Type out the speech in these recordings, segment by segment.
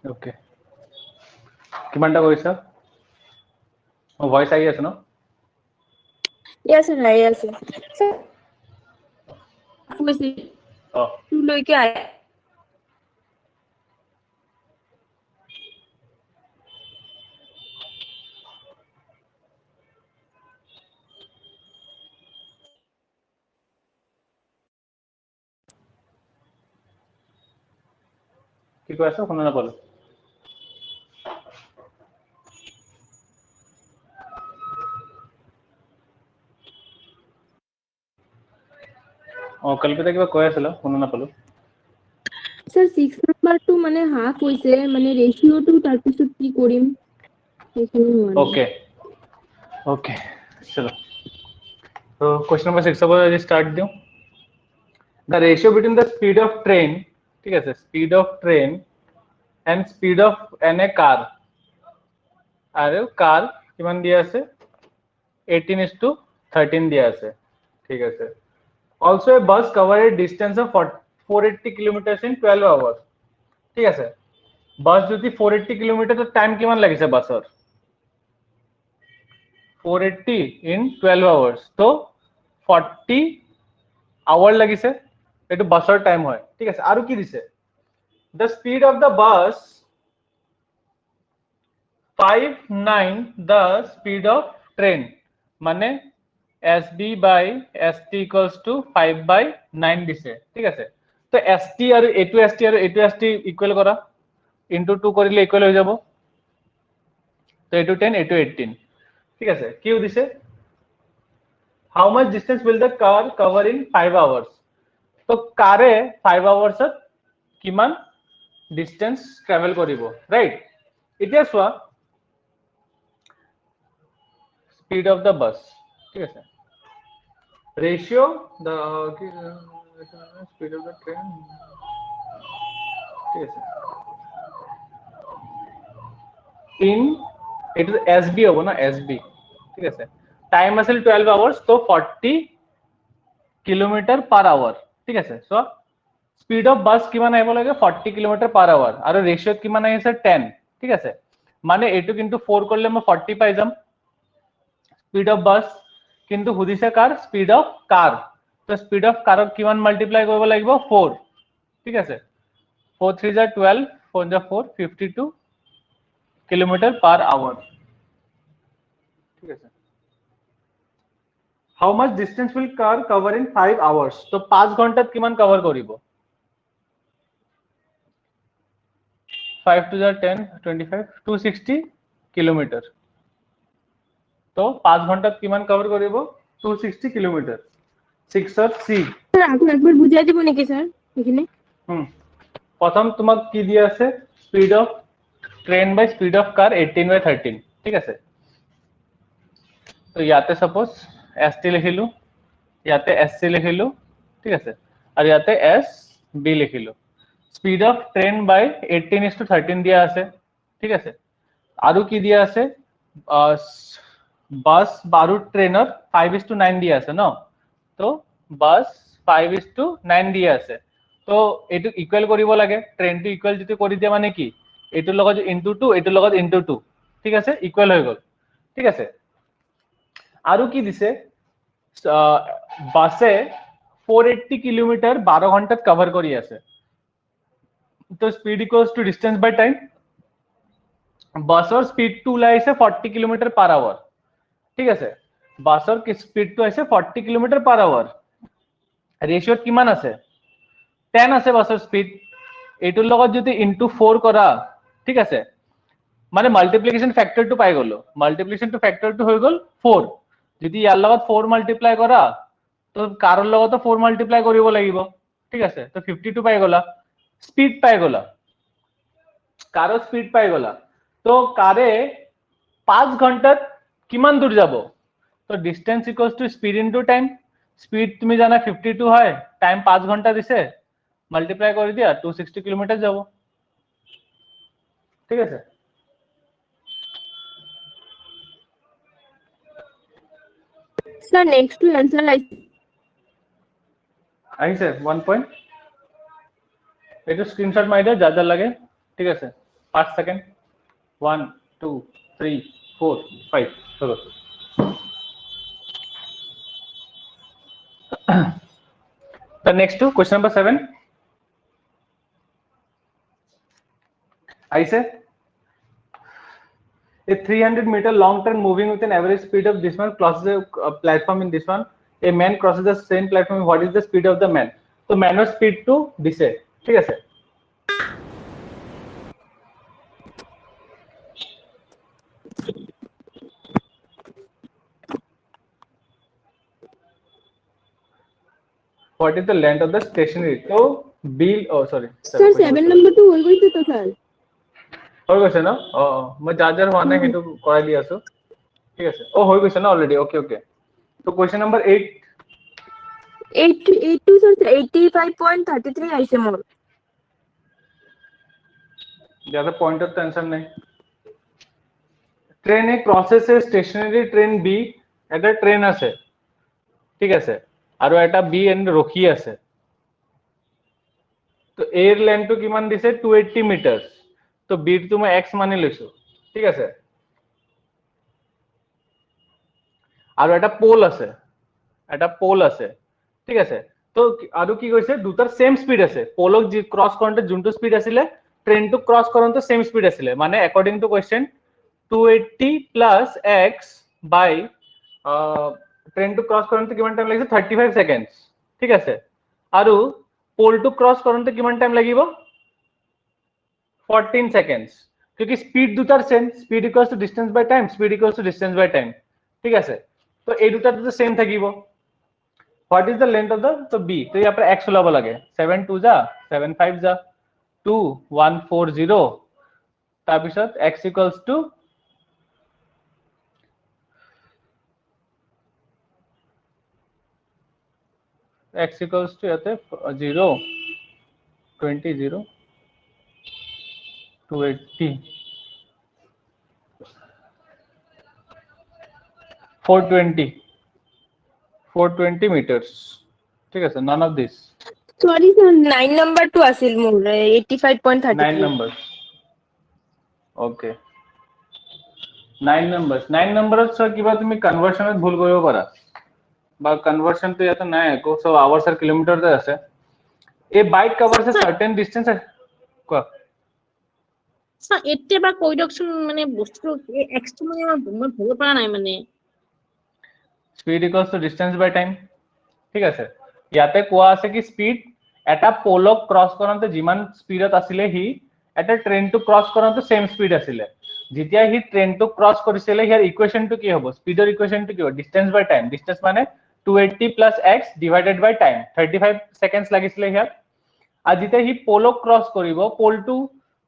Okay কিমানটা কৰিছা voice আহি আছে ন Yes, sir. Yes, sir. Sir, কৈছে অ টু লৈকে আহে কি কৈ আছা শুনা নাপালো কল্পিতা কিবা কৈ আছিলা শুনা নাপালো স্যার 6 নাম্বারটো মানে হাফ হইছে মানে রেশিওটো তার পিছত কি কৰিম সেইখিনি হোৱা নাই ओके ओके चलो तो क्वेश्चन नंबर 6 अब आज स्टार्ट दूं the ratio between the speed of train ठीक है speed of train and speed of an a car আৰু কাৰ কিমান দিয়া আছে 18:13 দিয়া আছে ঠিক আছে also a bus cover a distance of 480 kilometers in 12 hours ঠিক আছে বাস যদি 480 কিলোমিটার তো টাইম কিমান লাগিছে বাসৰ 480 in 12 hours তো 40 আৱাৰ লাগিছে এটো বাসৰ টাইম হয় ঠিক আছে আৰু কি দিছে the speed of the bus 59 the speed of train মানে SB by ST equals to 5/9 দিছে ঠিক আছে তো ST আৰু এটো ST ইকুৱেল কৰা ইনটু 2 কৰিলে ইকুৱেল হৈ যাব তো এটো 10 এটো 18 ঠিক আছে কিউ দিছে how much distance will the car cover in 5 hours তো কারে 5 hours কিমান ডিসটেন্স ট্রাভেল কৰিব রাইট এতিয়া সোয়া স্পিড অফ দা বাস ঠিক আছে ratio the speed of the train ঠিক আছে ইন এটা এসবি হ'ব না এসবি ঠিক আছে টাইম আছিল 12 আৱাৰ্স তো 40 কিলোমিটার পার আওয়ার ঠিক আছে সো স্পিড অফ বাস কিমান আহিব লাগে 40 কিলোমিটার পার আওয়ার আৰু রেশিও কিমান আহিছে 10 ঠিক আছে মানে এটো কিন্তু 4 করলে মই 40 পাই যাম স্পিড অফ বাস কিন্তু হুদিছে কাৰ স্পিড অফ কাৰ তো স্পিড অফ কাৰক কিমান মাল্টিপ্লাই কৰিব লাগিব 4 ঠিক আছে 4 3 * 12 4 * 4 52 কিলোমিটার পার আওয়ার ঠিক আছে how much distance will car cover in 5 hours তো 5 ঘন্টাত কিমান কভার কৰিব 5 to the 10 25 260 কিলোমিটাৰ তো 5 ঘন্টাত কিমান কভাৰ কৰিব 260 কিলোমিটার 6 অর সি স্যার আপনি একবার বুঝাই দিব নাকি স্যার এখানে প্রথম তোমাক কি দিয়া আছে speed of train by speed of car 18/13 ঠিক আছে তো ইয়াতে সাপোজ ST লিখিলো ইয়াতে SC লিখিলো ঠিক আছে আর ইয়াতে SB লিখিলো স্পিড অফ ট্রেন বাই 18:13 দিয়া আছে ঠিক আছে আৰু কি দিয়া আছে বাস বাৰু ট্ৰেনৰ 5:9 দিয়া আছে ন তো বাস 5:9 দিয়া আছে তো এটো ইকুৱেল কৰিব লাগে ট্ৰেনটো ইকুৱেল যদি কৰি দিয়া মানে কি এটোৰ লগত ইনটু 2 এটোৰ লগত ইনটু 2 ঠিক আছে ইকুৱেল হৈ গল ঠিক আছে আৰু কি দিছে বাসে 480 কিলোমিটাৰ 12 ঘন্টাত কভাৰ কৰি আছে তো speed equals to distance by time বাসৰ স্পিডটো ওলাইছে 40 কিলোমিটাৰ পাৰ আওয়াৰ ঠিক আছে বাসৰ স্পিডটো আছে 40 কিলোমিটাৰ পাৰ আওয়াৰ ৰেশিওত কিমান আছে 10 আছে বাসৰ স্পিড এটোৰ লগত যদি ইনটু 4 কৰা ঠিক আছে মানে মাল্টিপ্লিকেশন ফ্যাক্টৰটো পাই গলো মাল্টিপ্লিকেশন ফ্যাক্টৰটো হৈ গল 4 যদি ইয়াৰ লগত 4 মাল্টিপ্লাই কৰা তো কাৰৰ লগত 4 মাল্টিপ্লাই কৰিব লাগিব ঠিক আছে তো 52 পাই গলা স্পিড পাই গলা কারো স্পিড পাই গলা তো কারে 5 ঘন্টাত কিমান দূর যাব তো distance equals to speed into time speed তুমি জানা 52 হয় টাইম 5 ঘন্টা দিছে মাল্টিপ্লাই করে দিয়া 260 কিলোমিটার যাব ঠিক আছে স্যার নেক্সট টু অ্যানসার আহিছে 1 পয়েন্ট এটা স্ক্রিনশট মারি দে যা যা লাগে ঠিক আছে 5 सेकंड 1 2 3 4 5 चलो the next to question number 7 I say a 300-meter long train moving with an average speed of this one crosses a platform in this one. A man crosses the same platform. What is the speed of the man? So man was speed to this है, ठीक है sir? What is the length of the stationary? So bill. Oh sorry. Sir, 7 number 2 হৈ গৈছে তো sir. হৈ গৈছে ন? মই যাৰ হোৱা নাই সেইটো কৰাই দি আছো। ঠিক আছে। হৈ গৈছে ন already. Okay okay. So question number 8. 82 sir, 85.33 আইছে মোৰ। ज्यादा पॉइंटर टेंशन नहीं। ट्रेन एक प्रॉसेस है स्टेशनरी ट्रेन बी এটা ট্রেন আছে ঠিক আছে আৰু এটা বি এন্ড ৰখি আছে তো এৰ লেন্থটো কিমান দিছে 280 মিটাৰ তো বিৰ টো মই x মানি লৈছো ঠিক আছে আৰু এটা পোল আছে ঠিক আছে তো আৰু কি কৈছে দুটাৰ সেম স্পিড আছে পোলক যি ক্ৰস কৰোতে যোনটো স্পিড আছিলে ট্ৰেনটো ক্ৰস কৰোতে সেম স্পিড আছিলে মানে according to question 280 plus x by train to cross करते किमान टाइम लगे 35 सेकंड्स ठीक है आरु पोल टू क्रॉस करते किमान टाइम লাগিব 14 सेकंड्स क्योंकि स्पीड दुटार same speed equals to distance by time speed equals to distance by time ठीक है तो এই দুটাৰ তো সেম থাকিব what is the length of the तो b तो यहाँ पर x ওলাব লাগে 7 2 जा 7 5 जा 2 1 4 0 তাৰ পিছত x equals to x equals to याते 0 20 0 280 420 meters ठीक है sir none of this Sorry sir, 9 number 2 আছিল মোৰ 85.33 9 numbers okay 9 numbers सर কিবা তুমি কনভার্সনত ভুল কৰিব পাৰা বা কনভাৰ্সন তো ইয়াতে নাই একো সব আৱাৰ্স আৰু কিলোমিটাৰতে আছে এই বাইক কভাৰ্স এ সাৰ্টেন ডিসটেন্স কোৱা স্যার এতে বা কই ডকচোন মানে বস্তু এক্স টো মানে মই ধৰিব পৰা নাই মানে speed equals to distance by time ঠিক আছে ইয়াতে কোৱা আছে কি স্পিড এটা পোলক ক্ৰস কৰোতে যিমান স্পিডত আছিলে হি এটা ট্ৰেন টু ক্ৰস কৰোতে সেম স্পিড আছিলে যেতিয়া হি ট্ৰেন টু ক্ৰস কৰিছিলে হিয়াৰ ইকুৱেশনটো কি হ'ব স্পিডৰ ইকুৱেশনটো কি হ'ব ডিসটেন্স বাই টাইম ডিসটেন্স মানে 280 plus x divided by time 35 seconds লাগিছিলে হিয়াৰ আৰু যেতিয়া হি পোলক ক্ৰস কৰিব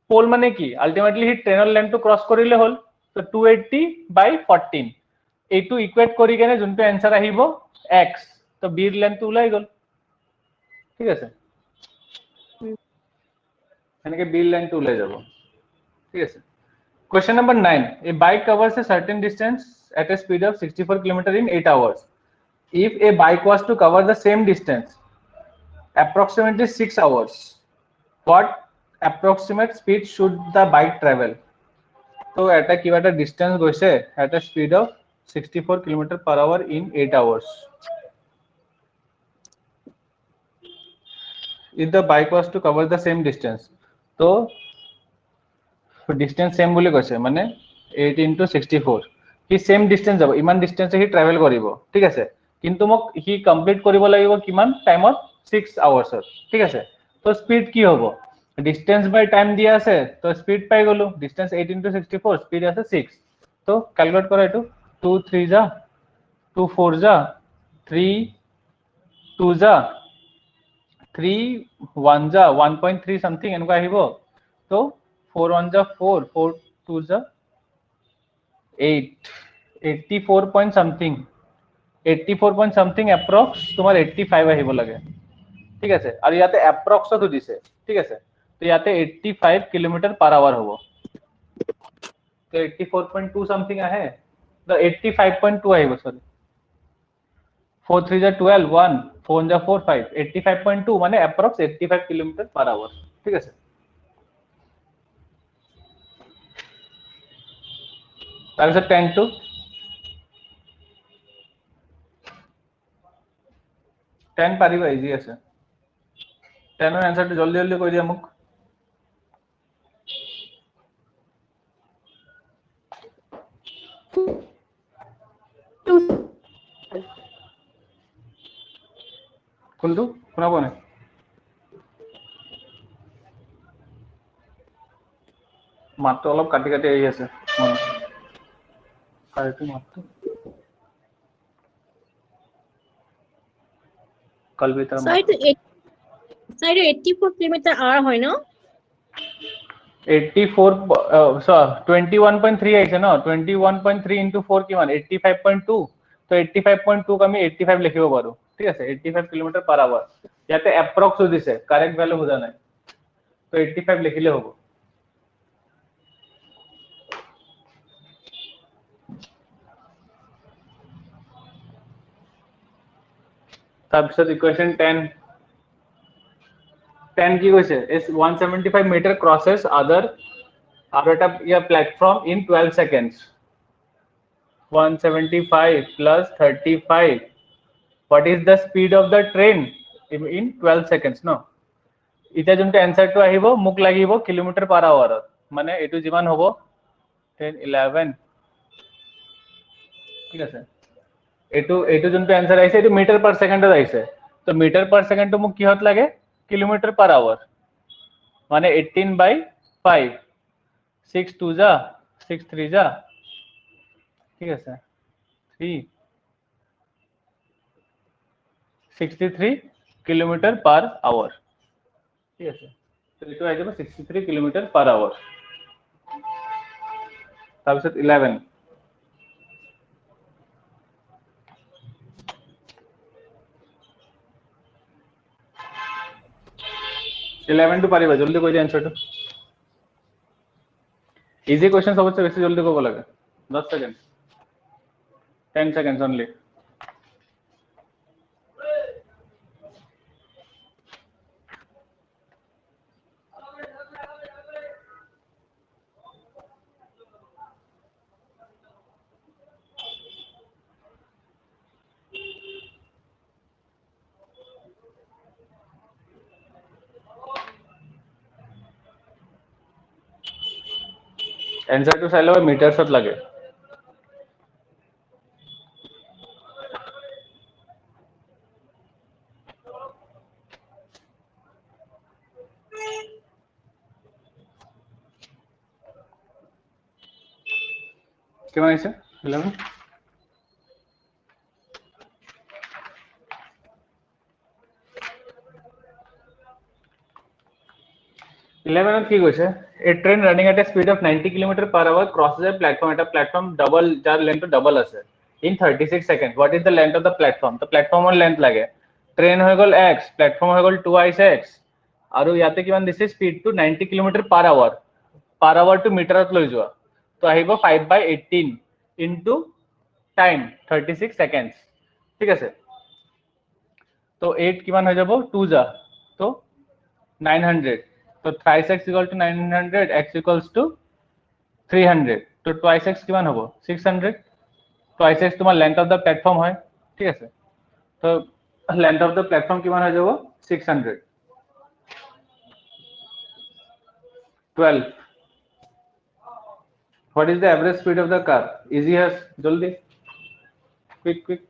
পোল মানে কি আলটিমেটলি হি ট্ৰেনৰ লেন্থটো ক্ৰস কৰিলে হ'ল তো 280 by 14 এইটো ইকুৱেট কৰি কেনে যোনটো आंसर আহিব x তো b ৰ লেন্থটো ওলাই গল ঠিক আছে এনেকে b ৰ লেন্থটো ওলাই যাব ঠিক আছে question number 9 a bike covers a certain distance at a speed of 64 km in 8 hours if a bike was to cover the same distance approximately 6 hours what approximate speed should the bike travel so at a kiva distance goise at a speed of 64 km per hour in 8 hours if the bike was to cover the same distance so distance same বুলি কৈছে মানে 8 into 64 কি same distance যাব ইমান distance হি travel কৰিব ঠিক আছে কিন্তু মোক হি কমপ্লিট কৰিব লাগিব কিমান টাইমত 6 hours ঠিক আছে তো স্পিড কি হ'ব distance by time দিয়া আছে তো স্পিড পাই গলো distance 8 into 64 স্পিড আছে 6 তো ক্যালকুলেট কৰা এটো 2 3 जा 2 4 जा 3 2 जा 3 1 जा 1.3 समथिंग এনেকুৱা আহিব তো 4 1 जा 4 4 2 जा 8 84 point something 84 point something approx তোমার 85 আহিব লাগে ঠিক আছে আর ইয়াতে approx তো দিছে ঠিক আছে তো ইয়াতে 85 কিলোমিটার পার আওয়ার হবো তো 84.2 something আহে তো 85.2 আহিব সরি 4 3 जा 12 1 4 जा 4 5 85.2 মানে approx 85 কিলোমিটার পার আওয়ার ঠিক আছে তাৰপিছত 10 টো 10 পাৰিবা, ইজি আছে। 10 ৰ এনসাৰটো জলদি জলদি কৈ দিয়া মোক। কোনটো শুনা পোৱা নাই? মাতটো অলপ কাটি কাটি আহি আছে। কাৰেক্ট মাতটো কলবিতাৰ স্যার মাতটো স্যার 84 কিলোমিটার আওয়ার হয় না? 84 21.3 আহিছে ন, 21.3 ইনটু 4 কিমান 85.2, তো 85.2 ক আমি 85 লিখিব পাৰো, ঠিক আছে। 85 কিলোমিটাৰ পাৰ আৱাৰ, ইয়াতে এপ্ৰক্স দিছে, কাৰেক্ট ভ্যালু বুজা নাই, তো 85 লিখিলে হ'ব। তাৰপিছত ইকুৱেশ্যন 10 কি কৈছে, is 175 মিটাৰ ক্ৰসেছ আদাৰ আৰু এটা ইয়াৰ platform in 12 seconds. 175 plus 35, what is the speed of the train in 12 seconds, no? এতিয়া যোনটো এনসাৰটো আহিব মোক লাগিব কিলোমিটাৰ পাৰ আৱাৰত, মানে এটো যিমান হ'ব 10 11, ঠিক আছে। এটো যোনটো এনসাৰ আহিছে এটো মিটাৰ পাৰ সেকেন্ডত আহিছে, তো মিটাৰ পাৰ সেকেন্ডটো মোক কিহত লাগে, কিলোমিটাৰ পাৰ আৱাৰ, মানে 18/5, 6 2 যা 6 3 যা, ঠিক আছে, 63 কিলোমিটার পার আওয়ার, ঠিক আছে। তো এটো আহি যাব 63 কিলোমিটার পার আওয়ার। তাৰপিছত 11 টো পাৰিবা, জলদি কৈ দিয়া এনসাৰটো। ইজি কোয়েশ্চন সবতছে বেছি জলদি ক'ব লাগে, 10 সেকেন্ড 10 seconds only। এনসারটো চাই লবা, মিটাৰছত লাগে। কিমান আহিছে 11? ইলেভেনত কি কৈছে, a train running at a speed of 90 kilometre per hour crosses a platform, এটা প্লেটফৰ্ম ডাবল, যাৰ লেন্থটো ডাবল আছে, in 36 second. What is the length of the platform, তো প্লেটফৰ্মৰ লেন্থ লাগে, ট্ৰেইন হৈ গ'ল x, প্লেটফৰ্ম হৈ গ'ল 2x x, আৰু ইয়াতে কিমান দিছে, স্পীডটো 90 কিলোমিটাৰ পাৰ আৱাৰটো মিটাৰত লৈ যোৱা, তো আহিব 5/18 ইনটু টাইম 36 সেকেন্ডস, ঠিক আছে। তো 8 কিমান হৈ যাব, 2 যা, তো 900, তো thrice x equal to 900, x equals to 300, তো twice x কিমান হ'ব 600, twice x তোমাৰ লেন্থ অফ দ্য প্লেটফৰ্ম হয়, ঠিক আছে। তো লেন্থ অফ দ্য প্লেটফৰ্ম কিমান হৈ যাব 600। 12, what is the average speed of the car, easy has, jaldi quick।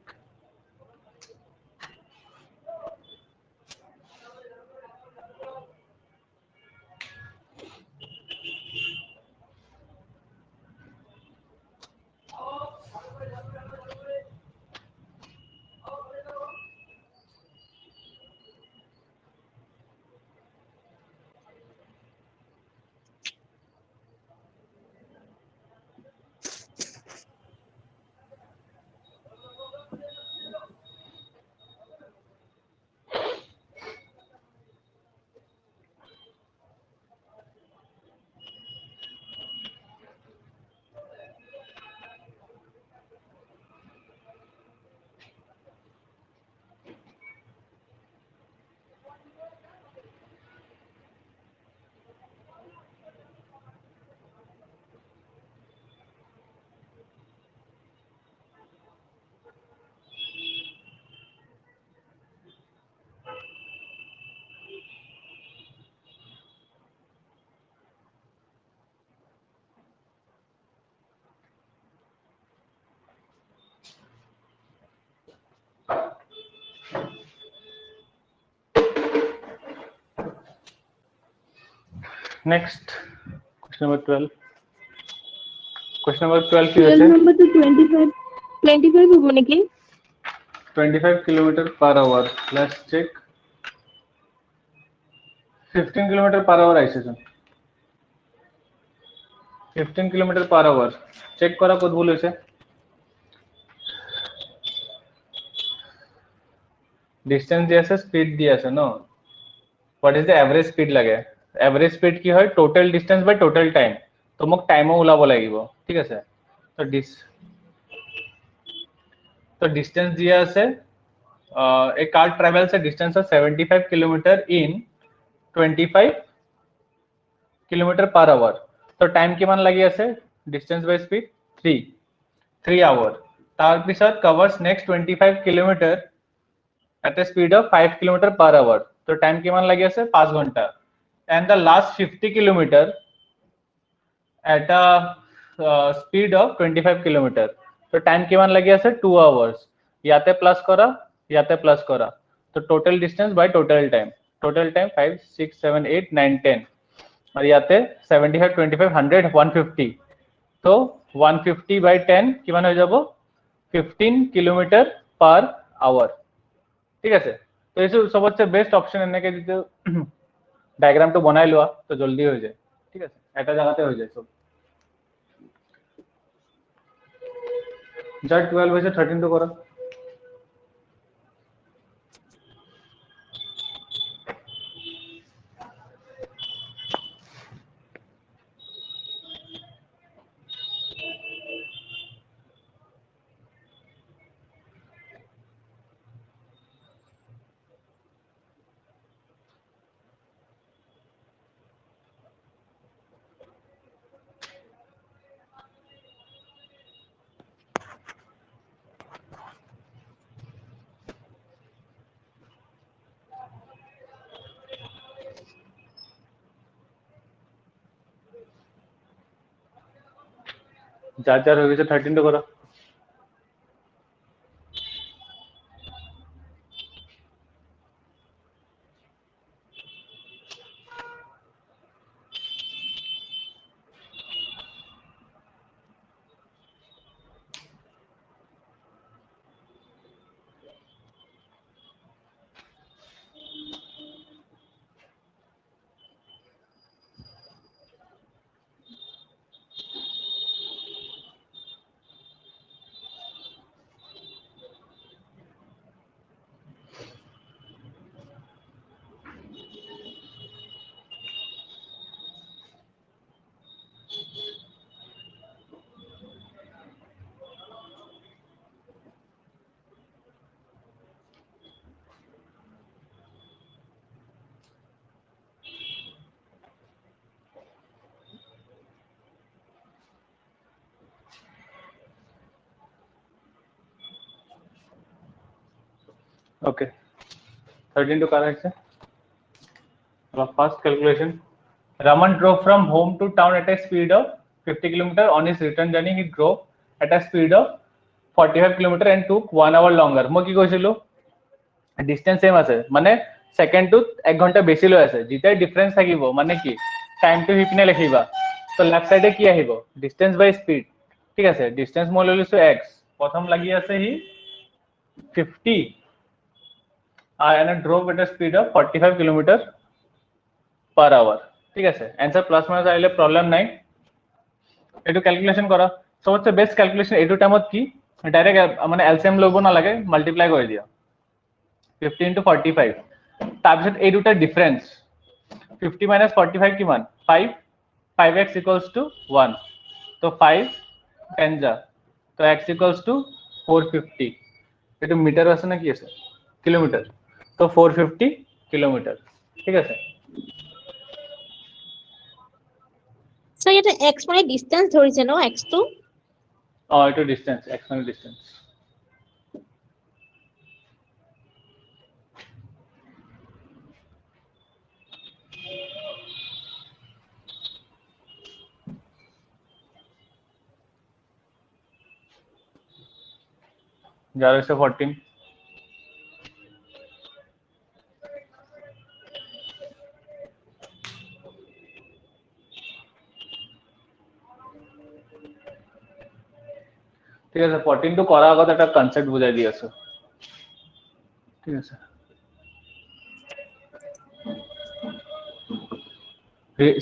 Next question number 12 কি 12 আছে নাম্বার তো 25 হবো নাকি? 25 kilometre per hour let's check 15 kilometre per hour আইছে 15 কিলোমিটার পার আওয়ার চেক করা কত ভুল হয়েছে ডিস্টেন্স দিয়ে আছে স্পিড দিয়ে আছে know what is the average speed লাগে এভারেজ স্পিড কি হয় টোটাল ডিস্টেন্স বাই টোটাল টাইম তো মোক টাইমও ওলাব লাগিব ঠিক আছে তো ডিস্টেন্স দিয়া আছে a car travels a distance of 75 kilometer in 25 kilometer per hour তো টাইম কিমান লাগি আছে ডিস্টেন্স বাই স্পিড 3 hour তার পিছত covers next 25 kilometre at a speed of 5 kilometer per hour তো টাইম কিমান লাগি আছে 5 ঘন্টা and the last 50 kilometer at a speed of 25 kilometer তো টাইম কিমান লাগি আছে 2 hours ইয়াতে প্লাস করা তো টোটাল ডিস্টেন্স বাই টোটাল টাইম 5 6 7 8 9 10 और ইয়াতে 75 25 100 150 তো 150 বাই 10 কিমান হৈ যাব 15 কিলোমিটার পার আওয়ার ঠিক আছে তো এইটো সবচেয়ে বেস্ট অপশন এনেকে যদি ডায়াগ্রামটো বনাই লোৱা তো জলদি হৈ যায় ঠিক আছে এটা জায়গাতে হৈ যায় সব যার 12 হয়েছে 13 তো করো যার হয়ে গেছে 13 তো করো ओके 13 to correct है first calculation Raman drove from home to town at a speed of 50 kilometer on his return journey he drove at a speed of 45 kilometer and took 1 hour longer মই কি কৈছিলো distance same আছে মানে সেকেন্ডটোত 1 ঘন্টা বেশি লৈ আছে যেতিয়া ডিফারেন্স থাকিব মানে কি টাইমটো হিপিনে লিখিবা তো লেফট সাইডে কি আহিব ডিসটেন্স বাই স্পিড ঠিক আছে ডিসটেন্স মই লৈ লৈছো x প্ৰথম লাগি আছে হি 50 and I drove at a speed of 45 kilometer per hour ঠিক আছে आंसर প্লাস মাইনাস আইলে প্রবলেম নাই এটো ক্যালকুলেশন করা সবচেয়ে বেস্ট ক্যালকুলেশন এটো টাইমত কি ডাইরেক্ট মানে এলসিএম লব না লাগে মাল্টিপ্লাই করে দিও 50 into 45 তাৰপিছত এই দুটা ডিফারেন্স 50 minus 45 কিমান 5 5x equals to 1 তো 5 10 যা তো x equals to 450 এটো মিটার আছে না কি আছে কিলোমিটার তো 450 কিলোমিটার ঠিক আছে স্যার এটা x মানে ডিসটেন্স ধৰিছে ন x তো এটো ডিসটেন্স x মানে ডিসটেন্স যাৰ হচ্ছে 14 ঠিক আছে 14 কৰাৰ আগত এটা কনসেপ্ট বুজাই দি আছো ঠিক আছে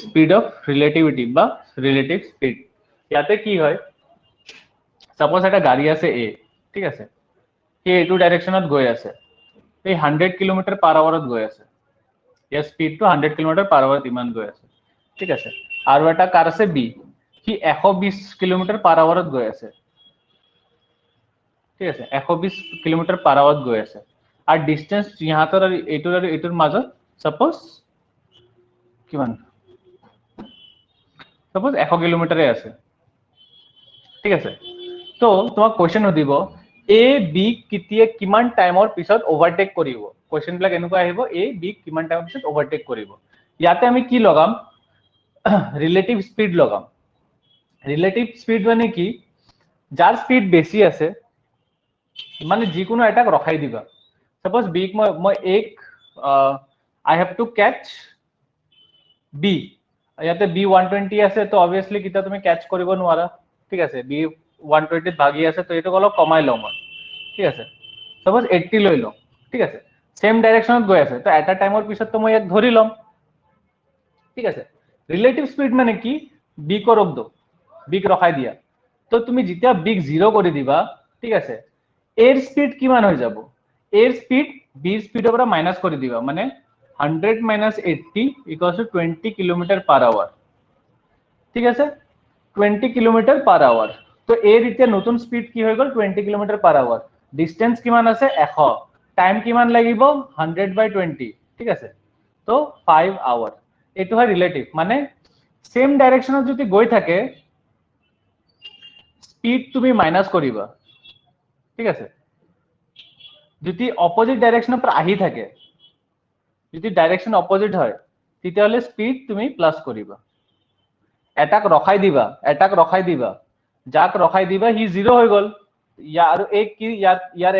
স্পীড অফ ৰিলেটিভিটি বা ৰিলেটিভ স্পীড ইয়াতে কি হয় সাপোজ এটা গাড়ী আছে এ ঠিক আছে সি এইটো ডাইৰেকশনত গৈ আছে এই 100 কিলোমিটাৰ পাৰ আৱাৰত গৈ আছে ইয়াৰ স্পীডটো 100 কিলোমিটাৰ পাৰ আৱাৰত ইমান গৈ আছে ঠিক আছে আৰু এটা কাৰ আছে বি সি 120 কিলোমিটাৰ পাৰ আৱাৰত গৈ আছে ঠিক আছে 120 কিলোমিটাৰ পাৰ আৱাৰত গৈ আছে আৰু ডিসটেন্স ইহাতৰ আৰু এইটোৰ মাজত সাপোজ কিমান সাপোজ 100 কিলোমিটাৰে আছে ঠিক আছে তো তোমাক কোৱেশ্চন সুধিব এ বি কিতিয়া কিমান টাইমৰ পিছত ওভাৰটেক কৰিব কোৱেশ্চন বিলাক এনেকুৱা আহিব এ বি কিমান টাইমৰ পিছত ওভাৰটেক কৰিব ইয়াতে আমি কি লগাম ৰিলেটিভ স্পীড লগাম ৰিলেটিভ স্পীড মানে কি যাৰ স্পীড বেছি আছে মানে যিকোনো এটাক ৰখাই দিবা সাপোজ বি মই এক আই হ্যাভ টু ক্যাচ বি ইয়াতে বি 120 আছে তো অবভিয়াসলি কিটা তুমি ক্যাচ কৰিব নোৱাৰা ঠিক আছে বি 120 ভাগি আছে তো এটো অলপ কমাই লওঁ মই ঠিক আছে সাপোজ 80 লৈ লওঁ ঠিক আছে সেম ডাইৰেকশনত গৈ আছে তো এটা টাইমৰ পিছত তো মই ইয়াক ধৰি লম ঠিক আছে ৰিলেটিভ স্পীড মানে কি বি ক ৰখ দো বিক ৰখাই দিয়া তো তুমি যেতিয়া বিক 0 কৰি দিবা ঠিক আছে এৰ স্পীড কিমান হৈ যাব এৰ স্পীড বি স্পীডৰ পৰা মাইনাস কৰি দিবা মানে 100 minus 80 equals to 20 kilometre per hour ঠিক আছে 20 কিলোমিটার পার আওয়ার তো এর এতিয়া নতুন স্পীড কি হৈ গল 20 কিলোমিটার পার আওয়ার ডিসটেন্স কিমান আছে 100 টাইম কিমান লাগিব 100/20 ঠিক আছে তো 5 আওয়ার এটো হয় রিলেটিভ মানে সেম ডাইরেকশনত যদি গৈ থাকে স্পীড তুমি মাইনাস কৰিবা ঠিক আছে যদি অপোজিট ডাইৰেকশনৰ পৰা আহি থাকে যদি ডাইৰেকশন অপোজিট হয় তেতিয়াহলে স্পীড তুমি প্লাস কৰিবা এটাক ৰখাই দিবা যাক ৰখাই দিবা হি 0 হৈ গল আৰু এক কি ইয়াৰ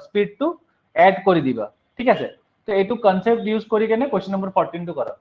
স্পীড টু এড কৰি দিবা ঠিক আছে তো এইটো কনসেপ্ট ইউজ কৰি কেনে কোৱেশ্চন নম্বৰ 14 টো কৰা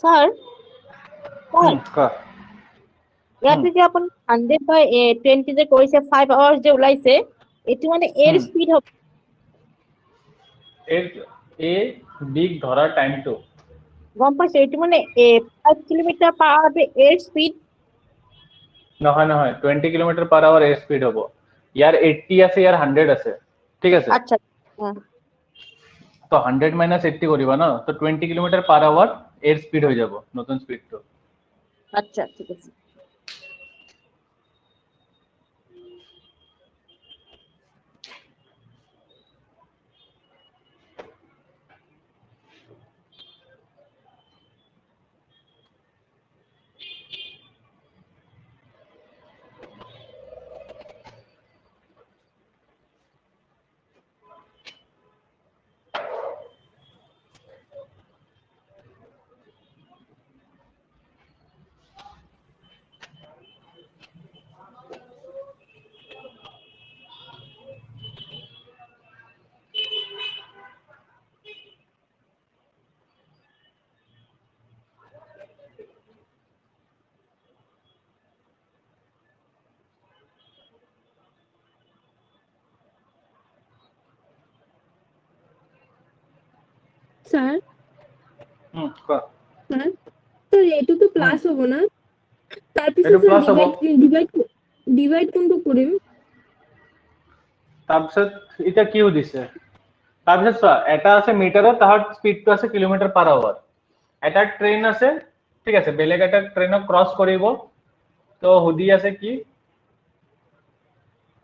স্যাৰ ইয়াতে যে আপুনি 100/20 যে কৰিছে 5 আৱাৰ্ছ যে ওলাইছে এটো মানে এৰ স্পীড হ'ব এ বিগ ধৰাৰ টাইমটো গম পাইছে এটো মানে 5 কিলোমিটাৰ পাৰ আৱাৰত এৰ স্পীড নহয় 20 কিলোমিটার পার আওয়ার এর স্পিড হবো ইয়ার 80 আছে ইয়ার 100 আছে ঠিক আছে আচ্ছা তো 100 মাইনাস 80 করিবা না তো 20 কিলোমিটার পার আওয়ার এর স্পিড হয়ে যাব নতুন স্পিড তো আচ্ছা ঠিক আছে স্যার কোৱা স্যাৰ স্যাৰ এইটো তো প্লাস হ'ব না তাৰপিছত এইটো plus হ'ব। ডিভাইড কোনটো কৰিম তাৰপিছত এটা কি সুধিছে তাৰপিছত চোৱা এটা আছে মিটাৰত তাহত স্পীডটো আছে কিলোমিটাৰ পাৰ আৱাৰ এটা ট্ৰেইন আছে ঠিক আছে বেলেগ এটা ট্ৰেইনক ক্ৰছ কৰিব তো সুধি আছে কি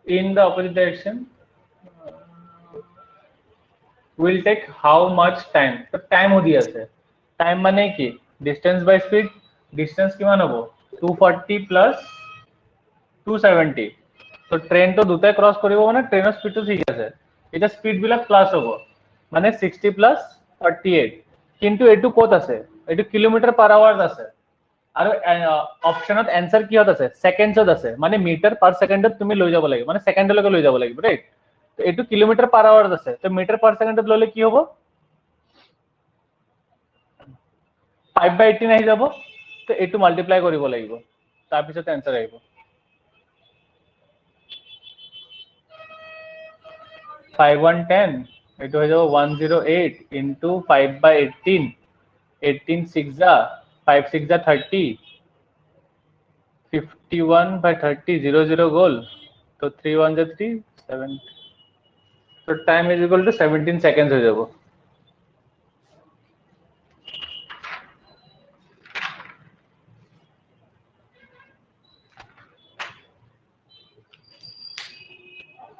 in the opposite direction will take how much time তো টাইম সুধি আছে টাইম মানে কি ডিসটেন্স বাই স্পীড ডিসটেন্স কিমান হ'ব 240 প্লাস 270 তো ট্রেন তো দুটাই ক্রস কৰিব মানে ট্ৰেনৰ স্পীডটো ঠিক আছে এটা স্পীড বিলাক প্লাস হ'ব মানে 60 প্লাস 38 কিন্তু এটো ক'ত আছে এটো কিলোমিটাৰ পাৰ আৱাৰত আছে আৰু অপচনত এনসাৰ কিহত আছে সেকেন্ডছত আছে মানে মিটাৰ পাৰ সেকেন্ডত তুমি লৈ যাব লাগিব মানে সেকেন্ডলৈকে লৈ যাব লাগিব ৰাইট তো এটো কিলোমিটাৰ পাৰ আৱাৰত আছে তো মিটাৰ পাৰ সেকেন্ডত ললে কি হ'ব 5/18 আহি যাব তো এটো মাল্টিপ্লাই কৰিব লাগিব তাৰ পিছত এনসার আহিব 5110 এটো হৈ যাব 108 into 5/18 18 6 जा 5 6 जा 30 51/30 0 गोल तो 3 1 जा 3 7 तो time is equal to 17 seconds हो जाबो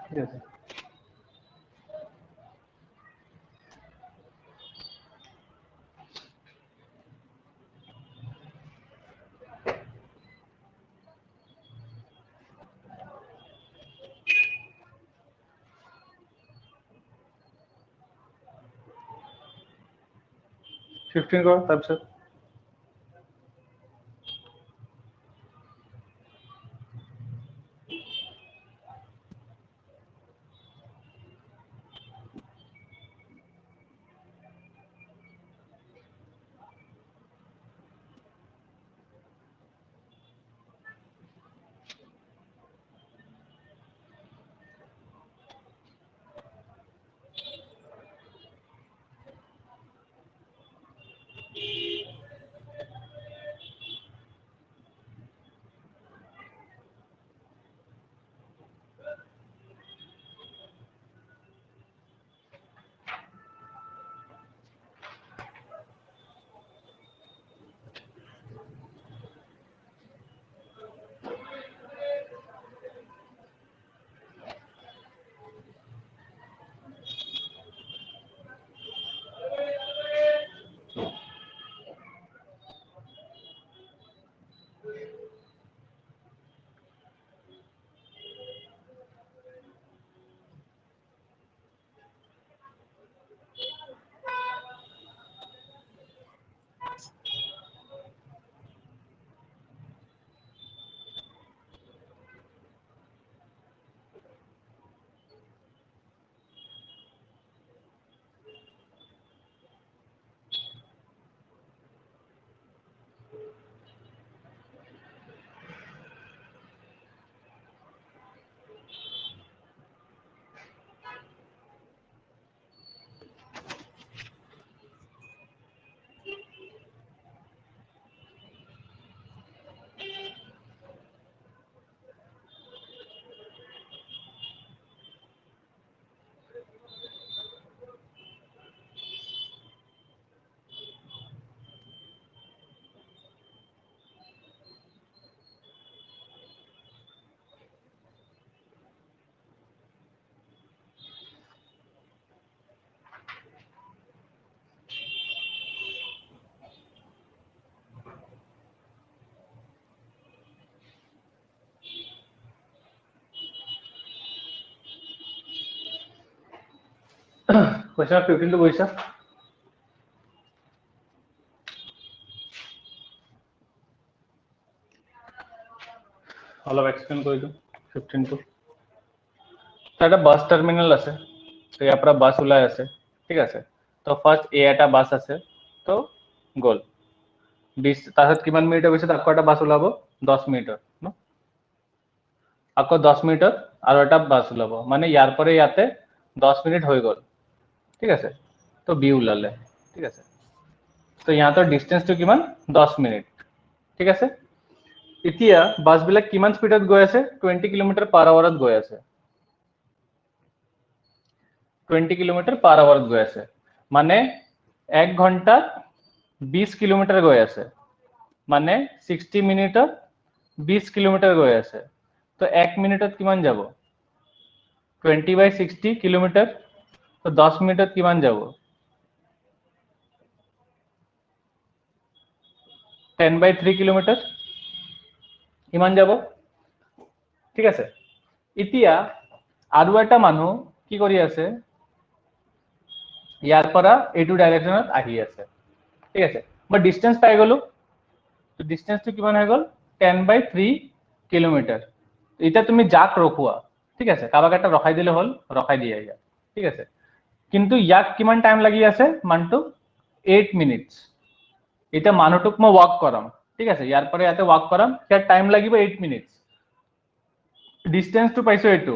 ठीक है 15 करो तब से क्वेश्चन 15 तो बोइसा অলপ এক্সপ্লেইন কৰি দিওঁ 15 টো এটা বাস টাৰ্মিনাল আছে তো ইয়াৰ পৰা বাস ওলাই আছে ঠিক আছে তো ফাৰ্স্ট এ এটা বাস আছে তো গল 20 তাৰপিছত কিমান মিনিটৰ পিছত আকৌ এটা বাস ওলাব 10 মিনিটৰ ন আকৌ 10 মিনিটত আৰু এটা বাস ওলাব মানে ইয়াৰ পৰা ইয়াতে 10 মিনিট হৈ গল ঠিক আছে তো বি ওলালে ঠিক আছে তো ইহঁতৰ ডিস্টেন্সটো কিমান 10 মিনিট ঠিক আছে এতিয়া বাছবিলাক কিমান স্পীডত গৈ আছে 20 কিলোমিটাৰ পাৰ আৱাৰত গৈ আছে 20 কিলোমিটাৰ পাৰ আৱাৰত গৈ আছে মানে 1 ঘন্টাত 20 কিলোমিটাৰ গৈ আছে মানে 60 মিনিটত 20 কিলোমিটাৰ গৈ আছে তো 1 মিনিটত কিমান যাব 20/60 কিলোমিটাৰ তো 10 মিনিটত কিমান যাব 10/3 কিলোমিটাৰ কিমান যাব ঠিক আছে এতিয়া আৰু এটা মানুহ কি কৰি আছে ইয়াৰ পৰা এইটো ডাইৰেকশনত আহি আছে ঠিক আছে মই ডিস্টেন্স পাই গলো তো ডিস্টেন্সটো কিমান হৈ গল 10/3 কিলোমিটাৰ এটা তুমি যাক ৰখুৱা ঠিক আছে কাবাক এটা ৰখাই দিলে হল ৰখাই দিয়া ইয়াত ঠিক আছে কিন্তু ইয়াক কিমান টাইম লাগি আছে মানটো 8 মিনিটস এটা মানুহটোক মই ওয়াক কৰাম ঠিক আছে ইয়াৰ পৰা ইয়াতে ওয়াক কৰাম ইয়াৰ টাইম লাগিব 8 মিনিটস ডিস্টেন্সটো পাইছো এইটো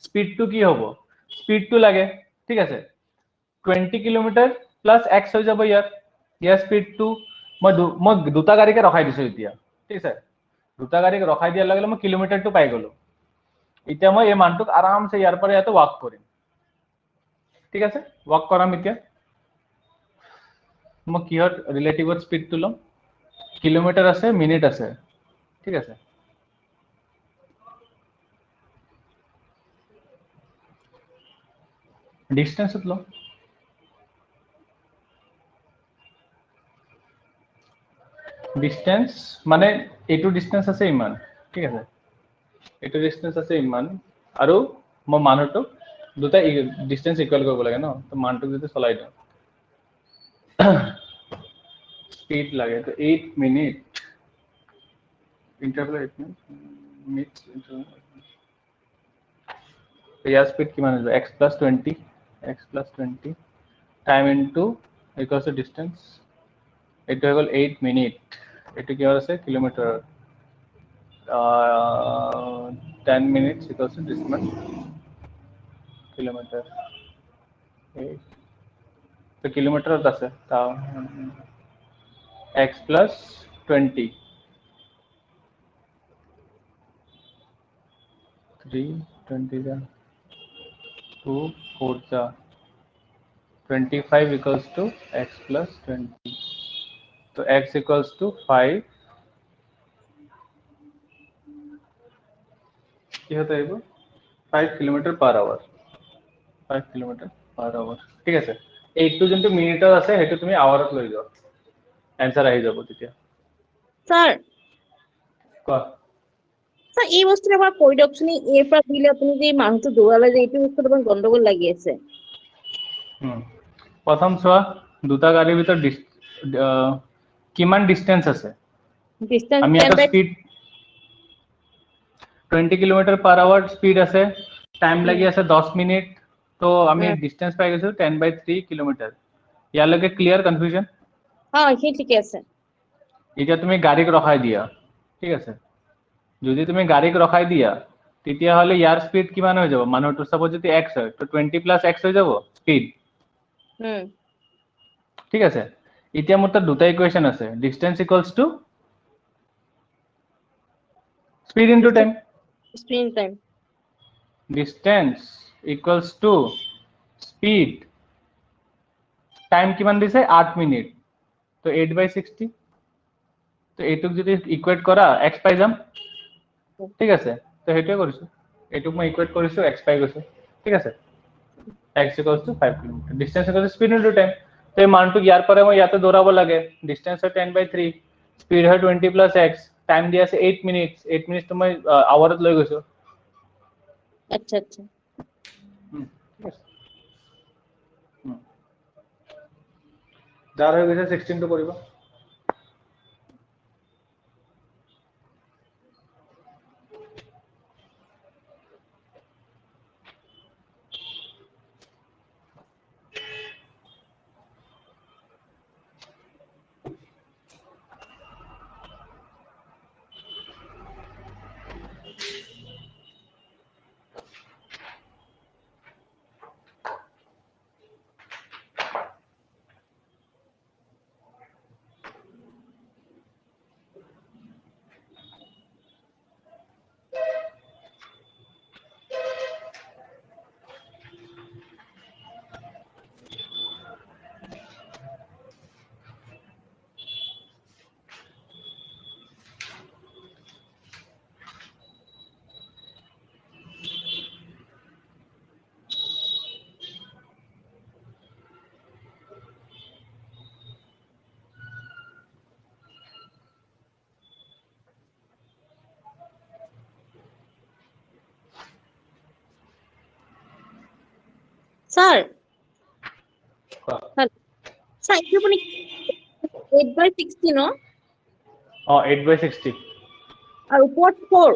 স্পীডটো কি হ'ব স্পীডটো লাগে ঠিক আছে 20 কিলোমিটাৰ প্লাস x হৈ যাব ইয়াৰ স্পীডটো মই দুটা গাড়ীকে ৰখাই দিছো এতিয়া ঠিক আছে দুটা গাড়ীক ৰখাই দিয়াৰ লগে মই কিলোমিটাৰটো পাই গলো এতিয়া মই এই মানটোক আৰামছে ইয়াৰ পৰা ইয়াতে ওয়াক কৰিম ঠিক আছে ওয়াক কৰাম এতিয়া মই কিহত ৰিলেটিভত স্পীডটো লম কিলোমিটাৰ আছে মিনিট আছে ঠিক আছে ডিস্টেন্সত লম ডিস্টেন্স মানে এইটো ডিস্টেন্স আছে ইমান ঠিক আছে এইটো ডিস্টেন্স আছে ইমান আৰু মই মানুহটোক দুটা ডিস্টেন্স ইকুৱেল কৰিব লাগে ন তো মানটোক যদি চলাই দিওঁ স্পীড লাগে তো 8 মিনিট ইন্টারভেল 8 মিনিট ইয়াৰ স্পীড কিমান হ'ব x + 20 x + 20 time into equals to distance এইটো হৈ গ'ল 8 মিনিট এইটো কি আছে kilometre 10 minutes equals to this much kilometer 8 तो किलोमीटर আছে তাও x plus 20 3 20 जा 2 4 जा 25 equals to x plus 20 तो x equals to 5 কি হতে হইব 5 kilometre per hour 5 kilometre per hour ঠিক আছে এইটো যোনটো মিনিটত আছে হেতু তুমি আৱাৰত লৈ যাও आंसर আহি যাব তেতিয়া স্যাৰ কোৱা স্যাৰ এই বস্তুটা আমাৰ কৈ দিয়কচোন এৰ পৰা দিলে আপুনি যে মানুহটো দৌৰালে যে এইটো বস্তুটো অকমান গন্ডগোল লাগি আছে প্ৰথম চোৱা দুটা গাড়ীৰ ভিতৰত কিমান ডিস্টেন্স আছে ডিসটেন্স আমি 10 এটা by speed 20 kilometre per hour speed আছে টাইম লাগি আছে 10 মিনিট তো আমি ডিস্টেন্স পাই গেছো 10/3 কিলোমিটার ইয়ালৈকে ক্লিয়ার কনফিউজন হ্যাঁ সেই ঠিকই আছে এতিয়া তুমি গাড়ীক ৰখাই দিয়া ঠিক আছে যদি তুমি গাড়ীক ৰখাই দিয়া তেতিয়া হলে ইয়াৰ স্পীড কিমান হৈ যাব মানুহটো সাপোজ যদি x হয় তো 20 + x হৈ যাব স্পীড ঠিক আছে এতিয়া মোৰ তাত দুটা ইকুৱেশন আছে distance equals to speed into time screen time distance equals to speed time কিমান দিছে 8 মিনিট তো 8/60 তো এইটুক যদি ইকুৱেট কৰা x পাই যাম ঠিক আছে তো হেতুৱে কৰিছো এইটুক মই ইকুৱেট কৰিছো x পাই গৈছো ঠিক আছে x = 5 kilometre distance equal speed into time তো এই মানটো ইয়াৰ পৰা মই ইয়াতে দৌৰাব লাগে ডিস্টেন্স হয় 10/3 স্পীড হয় 20 + x টাইম দি আছে 8 মিনিটস 8 মিনিটস তো মই আৱাৰত লৈ গৈছো আচ্ছা আচ্ছা যাৰ হৈ গৈছে 16 টো কৰিব স্যাৰ কোৱা। স্যাৰ এইটো আপুনি 8/60 ন অ 8/60 আৰু ওপৰত 4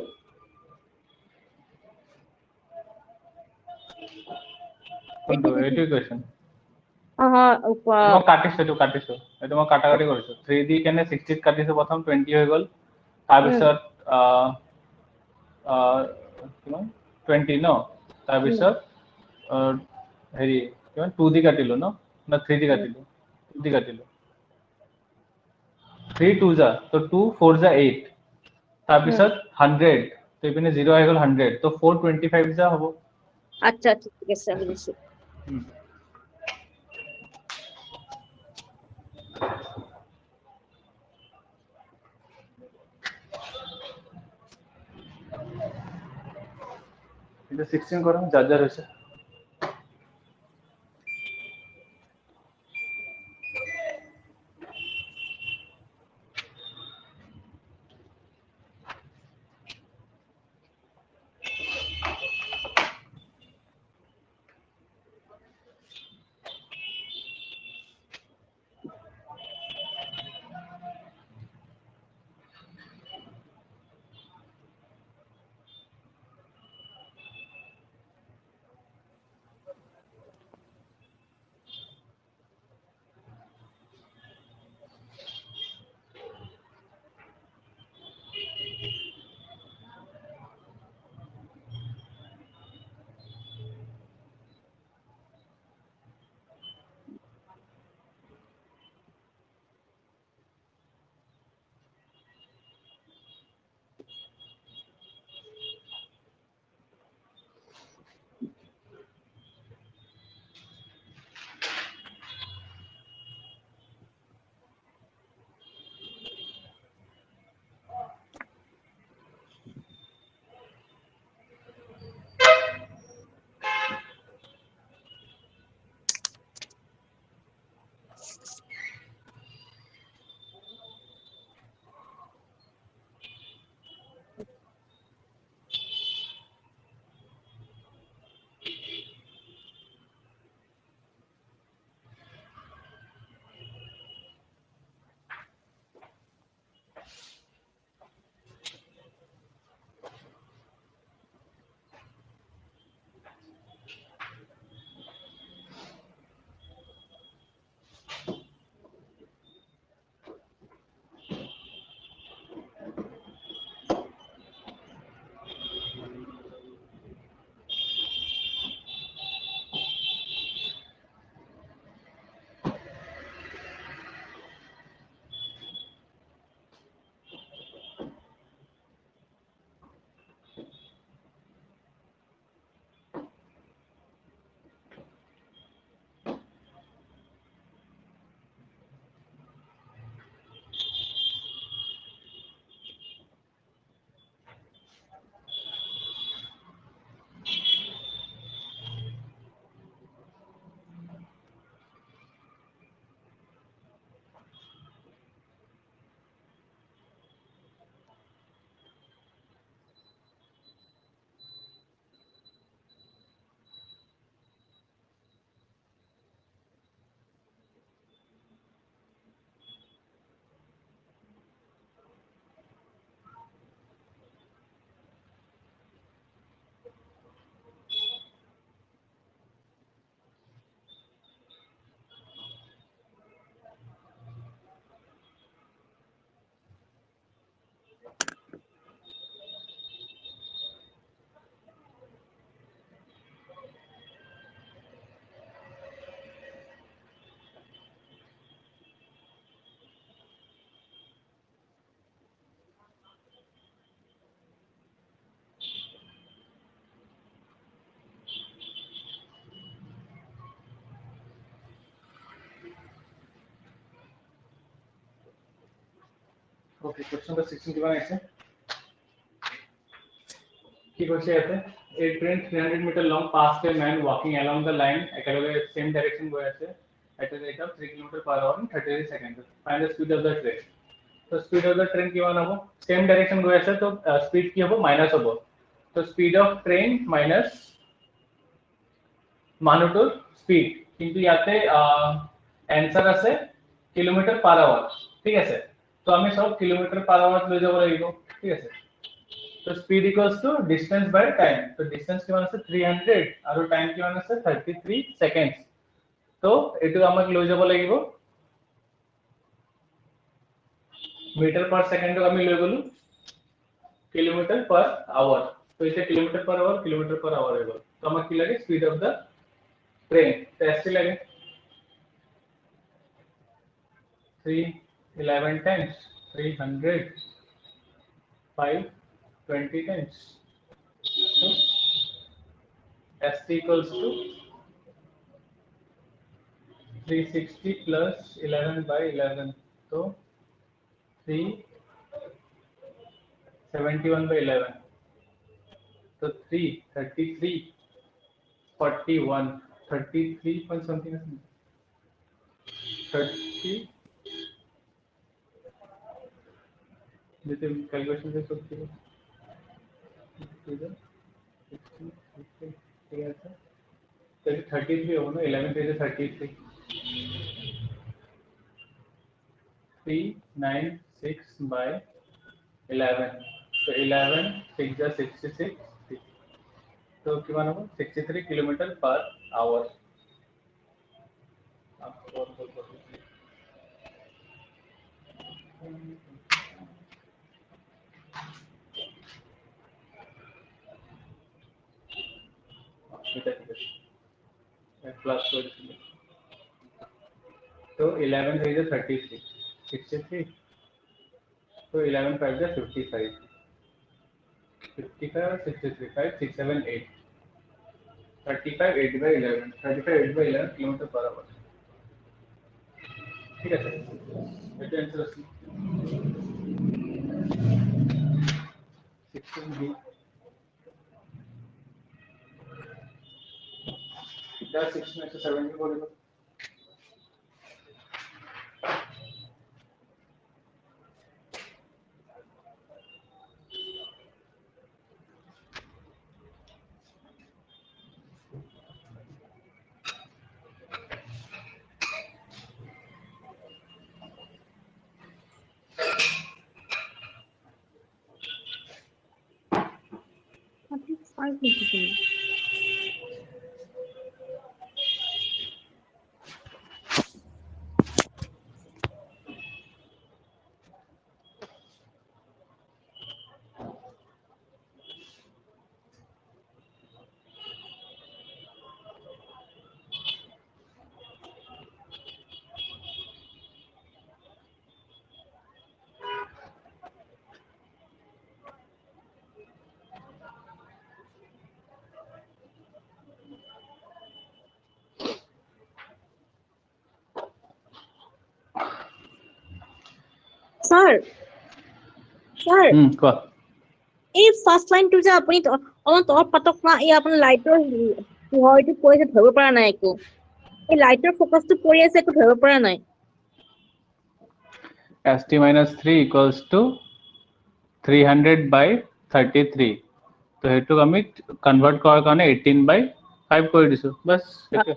কোনটো এইটোৱে কোৱেশ্চন ওপৰত মই কাটিছো এইটো মই কাটাকাটি কৰিছো 3 দি কেনে 60 ত কাটিছো প্ৰথম 20 হৈ গ'ল তাৰপিছত কিমান 20 ন তাৰপিছত হেৰি কিমান 2 দি কাটিলো ন না 3 দি কাটিলো 2 দি কাটিলো 3 2 যা তো 2 4 যা 8 তাৰপিছত 100 তো ইপিনে 0 আহি গ'ল 100 তো 425 যা হ'ব আচ্ছা ঠিক আছে বুজিছো এটা 16 করো যার যার হয়েছে ओके क्वेश्चन का 16 कितना है কি কৈছে ইয়াতে a train 300 meter long passed a man walking along the line একেলগে same direction গৈ আছে at a rate of 3 km/h in 33 seconds find the speed of the train তো speed of the train কিমান হ'ব same direction গৈ আছে তো speed কি হ'ব মাইনাস হ'ব তো speed of train minus মানুহটোৰ স্পীড, কিন্তু ইয়াতে এনসার আছে কিলোমিটার পার আওয়ার, ঠিক আছে। তো আমি সব কিলোমিটার পার আওয়ার লৈ যাব লাগিব, ঠিক আছে। তো speed equals to distance by time, তো ডিসটেন্স কিমান আছে 300 আৰু টাইম কিমান আছে 33 সেকেন্ডস। তো এটো আমাক লৈ যাব লাগিব মিটার পার সেকেন্ডক আমি লৈ গলো কিলোমিটার পার আওয়ার। তো এটা কিলোমিটার পার আওয়ার হৈ গল। তো আমাক কি লাগে স্পীড অফ দা ট্রেন, তো এসটি লাগে 311 times 300 520 times. So ST equals to 360 plus 11 by 11. So 371 by 11. So 333 41 33 point something 30 जैसे कैलकुलेशन से सोचते हो 33 होगा ना 11 से 33 396 by 11, तो 11 6 जा 66, तो कितना होगा 63 किलोमीटर पर आवर। प्लस तो 11 3 जा 33 63, तो 11 5 जा 55 55 और 63 5 6 7 8 35 8 by 11 35 8 by 11 kilometre per hour, ठीक है सर। এটা आंसर আছে 16B এটা 16 আছে 70 বলে। স্যার স্যার কোৱা এই ফাৰ্স্ট লাইনটো যে আপুনি অলপ তলত পাতক না, এই আপোনাৰ লাইটৰ পোহৰটো পৰিছে ধৰিব পৰা নাই একো। এই লাইটৰ ফোকাসটো পৰি আছে একো ধৰিব পৰা নাই। ST minus 3 equals to 300 by 33, তো হেতুক আমি কনভার্ট কৰাৰ কাৰণে 18 by 5 কৰি দিছো, বাস এটো।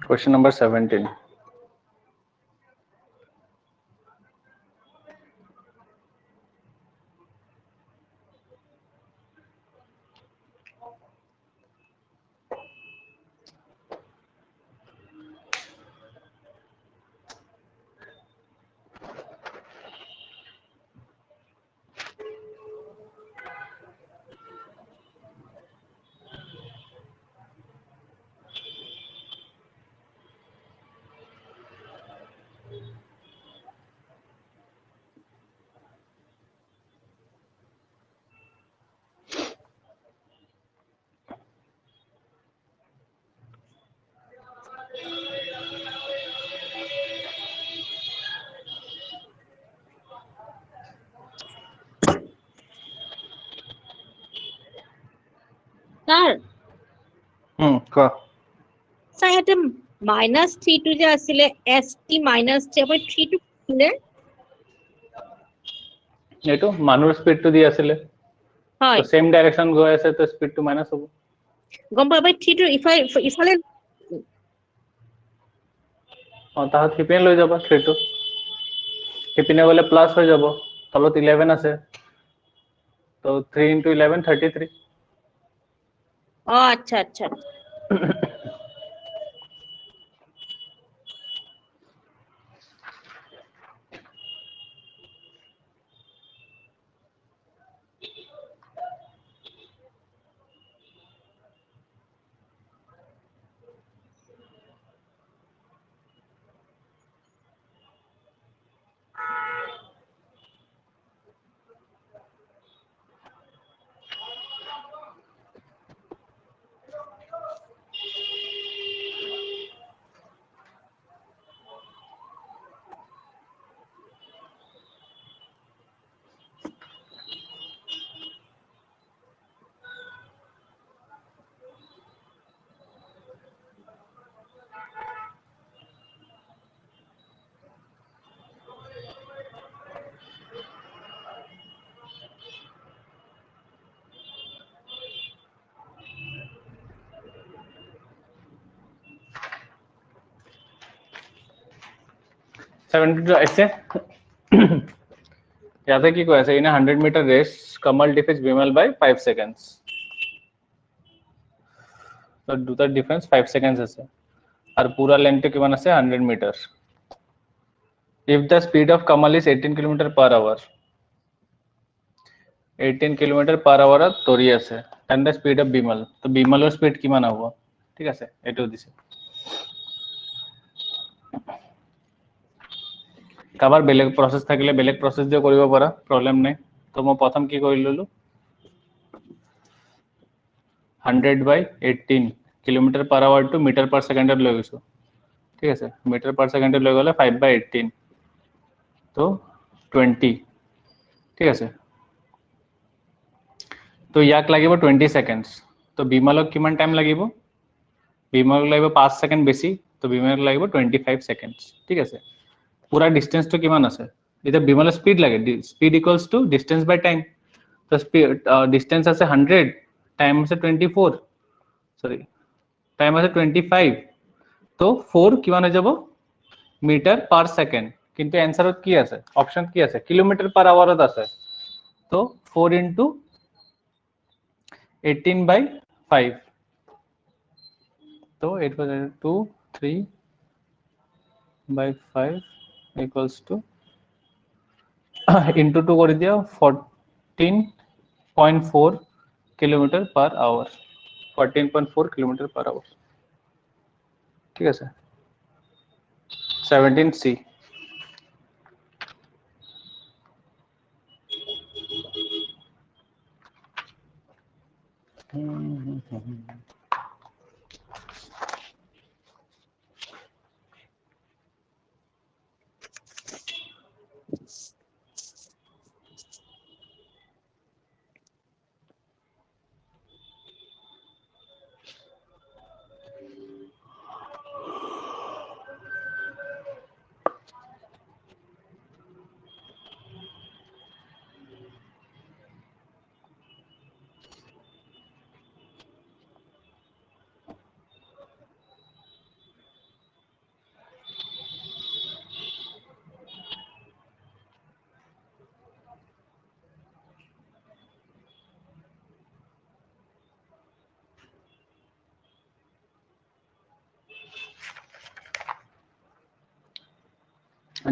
Question number 17. স্যাৰ কোৱা স্যার ইয়াতে -3 টো যে আছিলে st -3 আপুনি 3 টো দিলে এইটো মানুহৰ স্পীডটো দি আছিলে হয় তো সেম ডাইৰেকশন গৈ আছে তো স্পীডটো মাইনাস হ'ব গম পাব 3 টো ইফালে তাহত সিপিনে লৈ যাবা 3 টো সিপিনে গ'লে প্লাস হৈ যাব তলত 11 আছে তো 3 × 11 33 ও আচ্ছা আচ্ছা 72 ऐसे ইয়াতে কি কৈ আছে in 100 metre race Kamal defeats Bimal by 5 seconds তো দুটাৰ ডিফাৰেন্স 5 সেকেন্ডস আছে আৰু পুরা লেন্থটো কিমান আছে 100 metre if the speed of kamal is 18 km per hour 18 km per hour দৌৰি আছে and the speed of bimal তো বিমলৰ স্পীড কিমান হ'ব ঠিক আছে এটো দিছে কাবাৰ বেলেগ প্ৰসেস থাকিলে বেলেগ প্ৰসেস যে কৰিব পাৰা প্ৰবলেম নাই তো মই প্ৰথম কি কৰি ললো 100/18 kilometre per hour to metre per সেকেন্ডত লৈ গৈছো ঠিক আছে মিটার পার সেকেন্ডত লৈ গলে 5/18 তো 20 ঠিক আছে তো ইয়াক লাগিব 20 সেকেন্ডস তো বিমলক কিমান টাইম লাগিব বিমলক লাগিব 5 সেকেন্ড বেছি তো বিমলক লাগিব 25 সেকেন্ডস ঠিক আছে পুরা ডিসটেন্সটো কিমান আছে এটা বিমলৰ স্পিড লাগে speed equals to distance by time তো স্পিড ডিসটেন্স আছে 100 টাইম আছে 24 সরি টাইম আছে 25 তো 4 কিমান হৈ যাব মিটার পার সেকেন্ড কিন্তু অ্যানসারত কি আছে অপশন কি আছে কিলোমিটার পার আওয়ারত আছে তো 4 × 18/5 তো it was 2 3/5 equals to into 2 করে দিও 14.4 kilometre per hour 14.4 kilometre per hour ঠিক আছে 17C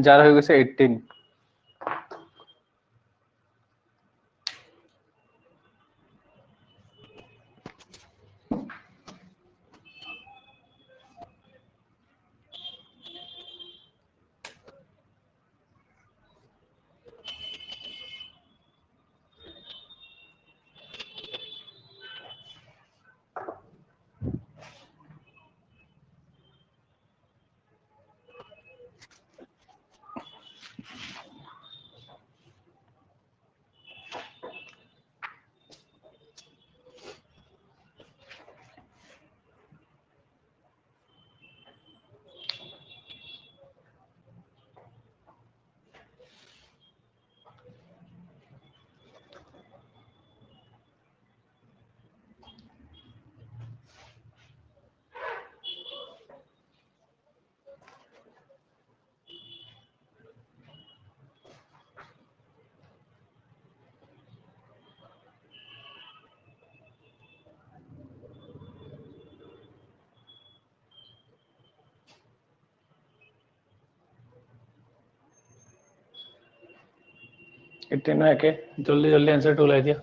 যার হয়ে গেছে 18 18 একে জলদি জলদি आंसर ওলাই দিয়া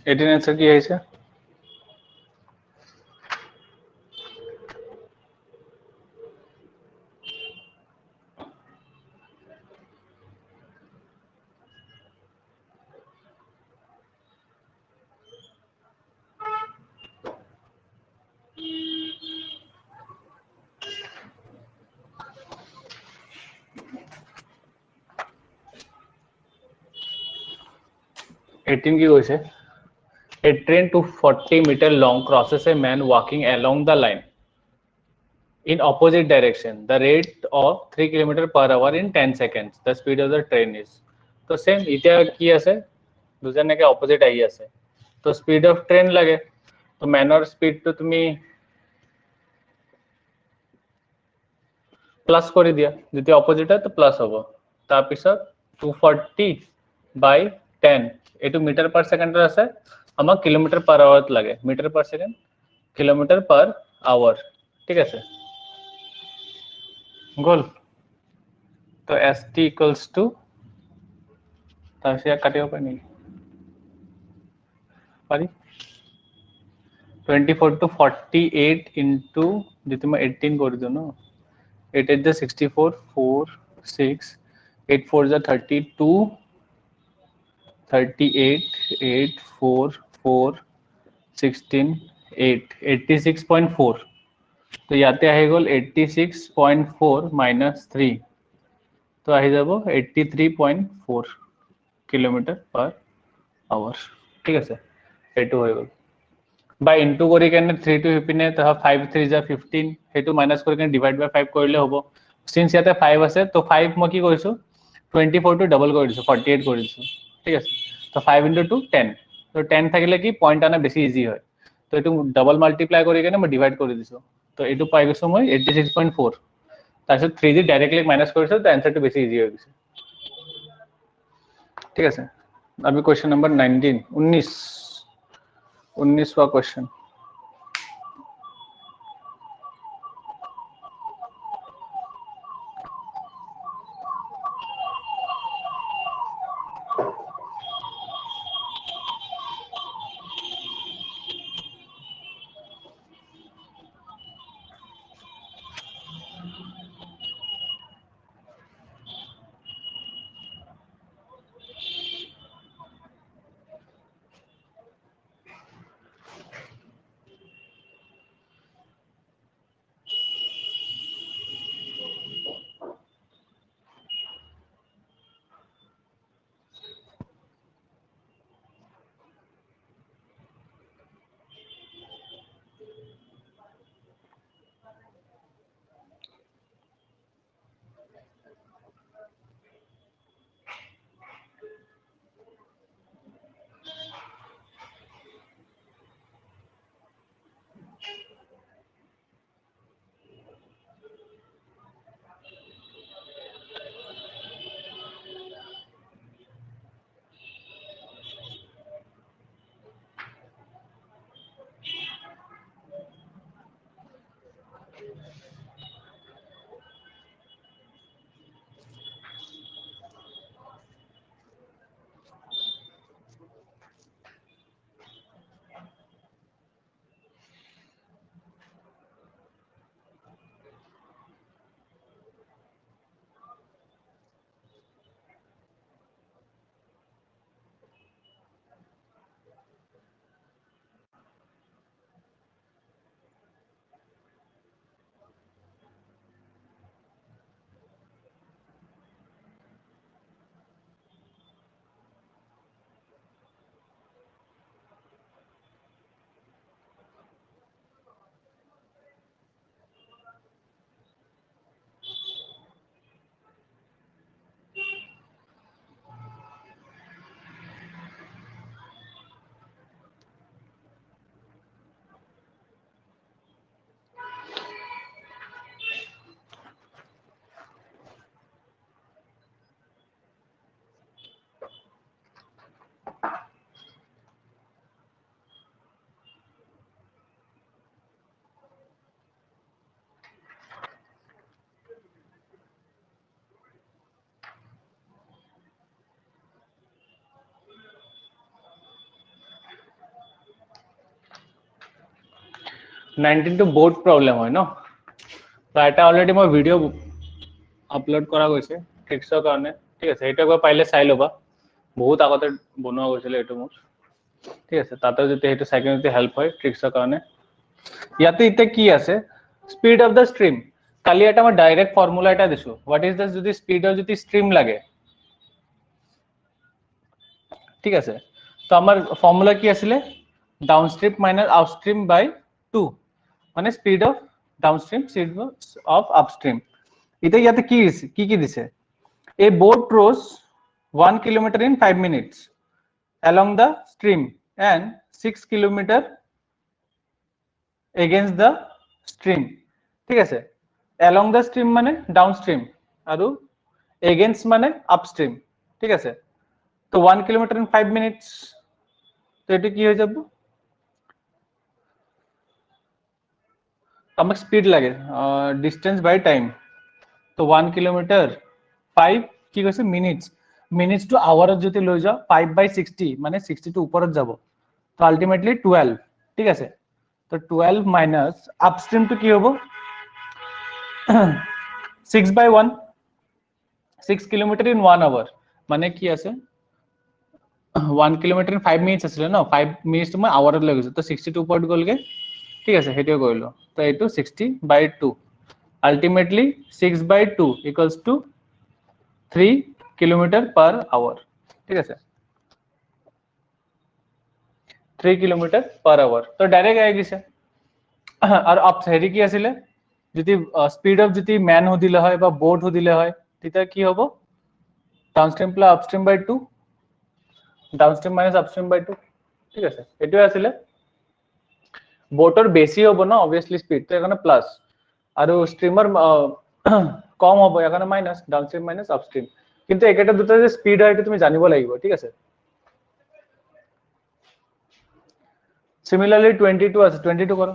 एटीन आंसर কি আহিছে एटीन কি কৈছে A train to 40 meter long crosses a man walking along the line in opposite direction. The rate of 3 km per hour in 10 seconds. The speed of the train is. तो same इतना কি আছে দুজনকে opposite আহি আছে তো speed of train লাগে তো ম্যানৰ স্পিডটো তুমি প্লাস কৰি দিয়া যদি অপোজিট হয় তো প্লাস হ'ব তাৰ পিছত 240 বাই 10 এটো মিটাৰ পাৰ সেকেন্ডৰ আছে আমাক কিলোমিটার পার আওয়ার লাগে metre per second kilometre per hour ঠিক আছে গোল তো st ইকুয়ালস টু তাহলে কাটিব পারি পারি 24 to 48 into যদি মই 18 কৰি দিও ন 8 is the 64 4 6 8 4 is the 32 38 8 4 4 16 8 86.4 तो ইয়াতে আহি গল 86.4 minus 3 তো আহি যাব 83.4 কিলোমিটার পার আওয়ার ঠিক আছে এটো হৈ গল বাই ইনটু কৰি কেনে 3 টু হিপিনে তো 5 3 যা 15 হেতু মাইনাস কৰি কেনে ডিভাইড বাই 5 কৰিলে হ'ব সিন্স ইয়াতে 5 আছে তো 5 মই কি কৰিছো 24 টু ডাবল কৰি দিছো 48 কৰি দিছো ঠিক আছে তো 5 into 2 10 তো 10 থাকিলে কি পয়েন্ট আনা বেছি ইজি হয় তো এটো ডাবল মাল্টিপ্লাই কৰি কেনে মই ডিভাইড কৰি দিছো তো এটো পাই গৈছো মই 86.4 তাৰপিছত 3 দি ডাইৰেক্টলি মাইনাস কৰিছো তো आंसरটো বেছি ইজি হৈ গৈছে ঠিক আছে अभी क्वेश्चन नंबर 19 19वां क्वेश्चन 19 টো বহুত প্ৰবলেম হয় ন তো এটা অলৰেডি মই ভিডিও আপলোড কৰা গৈছে ট্ৰিক্সৰ কাৰণে ঠিক আছে এটা একবাৰ পাইলে চাই লবা বহুত আগতে বনোৱা গৈছিল এটো মোৰ ঠিক আছে তাতে যদি হেতু সাইকেলতে হেল্প হয় ট্ৰিক্সৰ কাৰণে ইয়াতে ইতে কি আছে স্পিড অফ দা স্ট্রিম কালি এটা মই ডাইরেক্ট ফর্মুলা এটা দিছো হোয়াট ইজ দা যদি স্পিডৰ যদি স্ট্ৰিম লাগে ঠিক আছে তো আমাৰ ফর্মুলা কি আছিল ডাউনস্ট্রিম মাইনাস আপস্ট্রিম বাই 2 মানে speed of downstream speed of upstream এটা ইয়াতে কি দিছে a boat rows 1 kilometer in 5 minutes along the stream and 6 kilometer against the stream ঠিক আছে along the stream মানে downstream আৰু against মানে upstream ঠিক আছে তো 1 kilometer in 5 minutes তো এটা কি হয়ে যাব আমাক স্পিড লাগে ডিসটেন্স বাই টাইম তো 1 কিলোমিটার 5 কি কৈছে মিনিটস টু আওয়ারত যদি লৈ যাও 5/60 মানে 60 টু উপৰত যাব তো আলটিমেটলি 12 ঠিক আছে তো 12 মাইনাস আপস্ট্রিম তো কি হ'ব 6/1 6 কিলোমিটার ইন 1 আওয়ার মানে কি আছে 1 কিলোমিটার ইন 5 মিনিটস আছিল ন 5 মিনিটস মই আওয়ারত লৈ গৈছো তো 60 টু উপৰত গলগে ঠিক আছে হেটো কইলো তো এটো 60/2 ultimately 6/2 equals to 3 kilometer per hour ঠিক আছে 3 kilometer per hour তো ডাইরেক্ট আই গিছে আর আপ হেৰি কি আছিল যদি স্পিড অফ যদি ম্যান হদিলে হয় বা বোট হদিলে হয় তেতিয়া কি হ'ব ডাউনস্ট্রিম প্লাস আপস্ট্রিম বাই 2 ডাউনস্ট্রিম মাইনাস আপস্ট্রিম বাই 2 ঠিক আছে এটোই আছিল বোটৰ বেছি হ'ব ন অবভিয়াসলি স্পিড তো এখানে প্লাস আৰু স্ট্রিমার কম হ'ব এখানে মাইনাস ডাউনস্ট্রিম মাইনাস আপস্ট্রিম কিন্তু একেটা দুটা যে স্পিড হয় এটা তুমি জানিব লাগিব ঠিক আছে সিমিলারলি 22 আছে 22 করো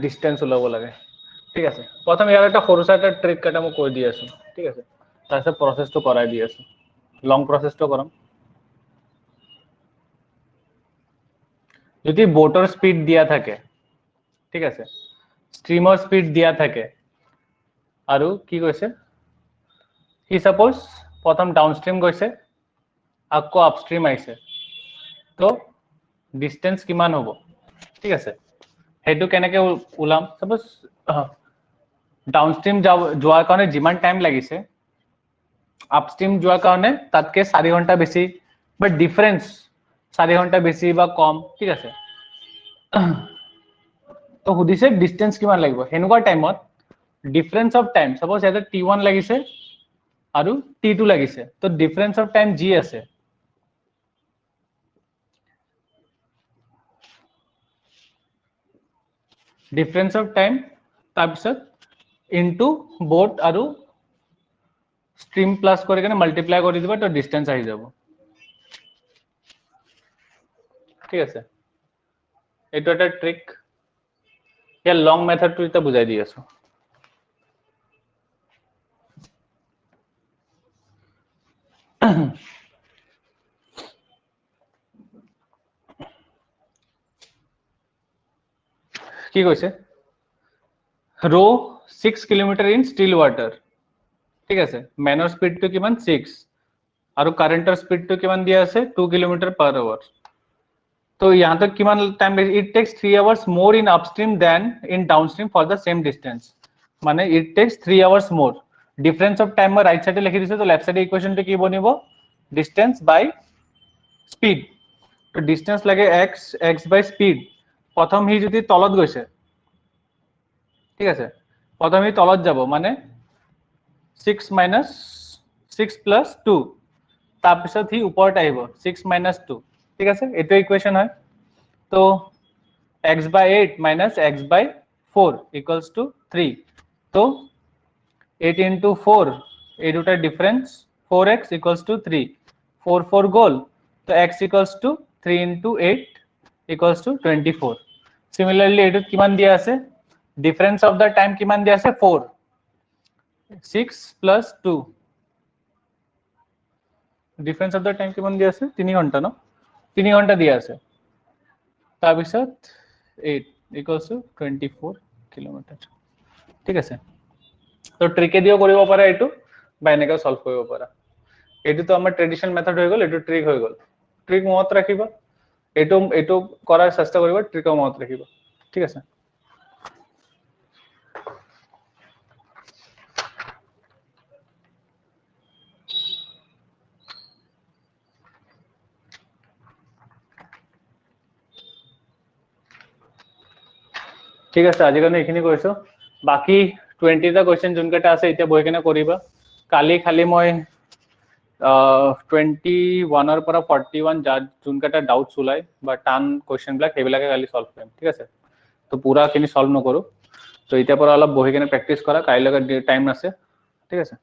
ডিসটেন্স ওলাব লাগে ঠিক আছে প্রথম ইয়ার একটা সরু সাইটা ট্রিক কাটা মই কৈ দি আছো ঠিক আছে তাৰপিছত প্ৰসেসটো কৰাই দি আছো লং প্ৰসেসটো কৰাম যদি বোটৰ স্পিড দিয়া থাকে ঠিক আছে স্ট্ৰিমাৰ স্পিড দিয়া থাকে আৰু কি কৈছে হি সাপোজ প্ৰথম ডাউনস্ট্রিম গৈছে আকৌ আপস্ট্রিম আইছে তো ডিসটেন্স কিমান হ'ব ঠিক আছে হেতু কেনেকে উলাম সাপোজ ডাউনস্ট্রিম যোৱাৰ কাৰণে যিমান টাইম লাগিছে আপস্ট্ৰিম যোৱাৰ কাৰণে তাতকে 4 ঘন্টা বেছি বাট ডিফারেন্স 4 ঘন্টা বেছি বা কম ঠিক আছে তো সুধিছে ডিস্টেন্স কিমান লাগিব হেনুকা টাইমত ডিফারেন্স অফ টাইম সাপোজ ইয়াতে t1 লাগিছে আৰু t2 লাগিছে তো ডিফাৰেন্স অফ টাইম g আছে ডিফাৰেন্স অফ টাইম তাৰপিছত ইনটু বোট আৰু স্ট্ৰিম প্লাস কৰি কেনে মাল্টিপ্লাই কৰি দিবা তো ডিস্টেন্স আহি যাব ঠিক আছে এইটো এটা ট্ৰিক या लॉन्ग मेथड तो इतना बुझाई दिया सो কি কৈছে रो 6 কিলোমিটার इन स्टिल वाटर ঠিক আছে ম্যানৰ স্পিড তো কিমান 6 আৰু কাৰেন্টৰ স্পিড তো কিমান দিয়া আছে 2 কিলোমিটার पर आवर तो यहाँ तक किमान time it takes 3 hours more in upstream than in downstream for the same distance माने it takes 3 hours more difference of time में राइट साइड लिखि दिसे तो लेफ्ट साइड इक्वेशन तो की बनिबो डिस्टेंस बाय स्पीड तो डिस्टेंस लगे x बाय स्पीड प्रथम हि जति तलत গৈছে ঠিক আছে प्रथम हि तलत যাব মানে 6 minus 6 plus 2 তাৰ পিছত হি ওপৰত আহিব 6 minus 2 ঠিক আছে এটো ইকুয়েশন হয় তো x by 8 minus x by 4 equals to 3 तो 8 into 4 এই দুটা ডিফারেন্স 4x equals to 3 4 4 गोल तो x equals to 3 into 8 equals to 24 similarly এটো কিমান দিয়া আছে ডিফারেন্স অফ দা টাইম কিমান দিয়া আছে 4 6 plus 2 difference of the time কিমান দিয়া আছে 3 ঘন্টা ন 3 ঘন্টা দিয়া আছে তাৰপিছত 8 equals to 24 কিলোমিটাৰ ঠিক আছে তো ট্ৰিকে দিও কৰিব পাৰা এটো বা এনেকা সলভ কৰিব পাৰা এটো তো আমাৰ ট্ৰেডিশনাল মেথড হৈ গল এটো ট্ৰিক হৈ গল ট্ৰিক মনত ৰাখিবা এটো কৰাৰ চেষ্টা কৰিবা ট্ৰিক মনত ৰাখিবা ঠিক আছে ঠিক আছে আজি কাৰণে এখিনি কৈছো বাকি 20 টা কোশ্চেন যোনকেটা আছে এতিয়া বহি কেনে কৰিবা কালি খালি মই 21 ৰ পৰা 41 যোনকেটা ডাউটস ওলাই বা টান কোশ্চেন বিলাক হেবিলাকে কালি সলভ কৰিম ঠিক আছে তো পুৰা খিনি সলভ নকৰো তো এতিয়া পৰা অলপ বহি কেনে প্ৰ্যাকটিস কৰা কাইলৈকে টাইম আছে ঠিক আছে